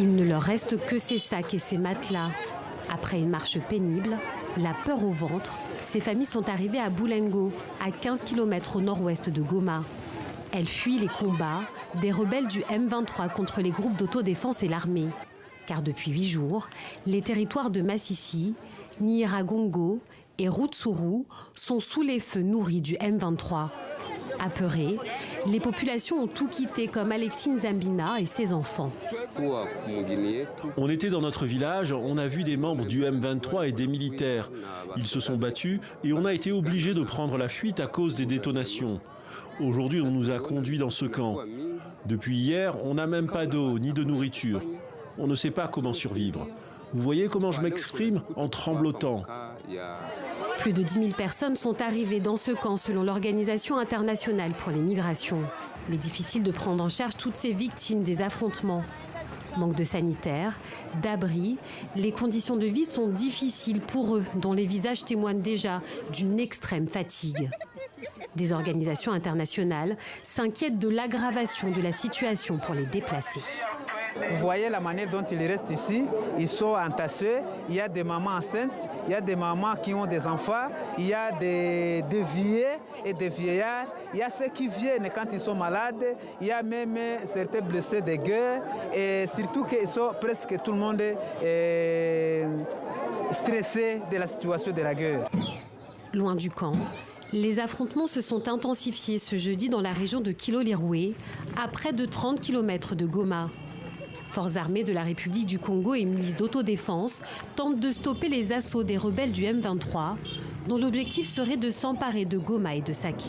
Il ne leur reste que ces sacs et ces matelas. Après une marche pénible, la peur au ventre, ces familles sont arrivées à Boulengo, à 15 km au nord-ouest de Goma. Elles fuient les combats des rebelles du M23 contre les groupes d'autodéfense et l'armée. Car depuis 8 jours, les territoires de Massissi, Nyiragongo et Rutshuru sont sous les feux nourris du M23. Apeurées, les populations ont tout quitté comme Alexis Nzambina et ses enfants. On était dans notre village, on a vu des membres du M23 et des militaires. Ils se sont battus et on a été obligés de prendre la fuite à cause des détonations. Aujourd'hui, on nous a conduits dans ce camp. Depuis hier, on n'a même pas d'eau ni de nourriture. On ne sait pas comment survivre. Vous voyez comment je m'exprime en tremblotant. Plus de 10 000 personnes sont arrivées dans ce camp selon l'Organisation internationale pour les migrations. Mais difficile de prendre en charge toutes ces victimes des affrontements. Manque de sanitaire, d'abri, les conditions de vie sont difficiles pour eux, dont les visages témoignent déjà d'une extrême fatigue. Des organisations internationales s'inquiètent de l'aggravation de la situation pour les déplacés. Vous voyez la manière dont ils restent ici, ils sont entassés, il y a des mamans enceintes, il y a des mamans qui ont des enfants, il y a des vieux et des vieillards, il y a ceux qui viennent quand ils sont malades, il y a même certains blessés de guerre et surtout que presque tout le monde est stressé de la situation de la guerre. Loin du camp, les affrontements se sont intensifiés ce jeudi dans la région de Kilolirwe, à près de 30 km de Goma. Forces armées de la République du Congo et milices d'autodéfense tentent de stopper les assauts des rebelles du M23, dont l'objectif serait de s'emparer de Goma et de Sake.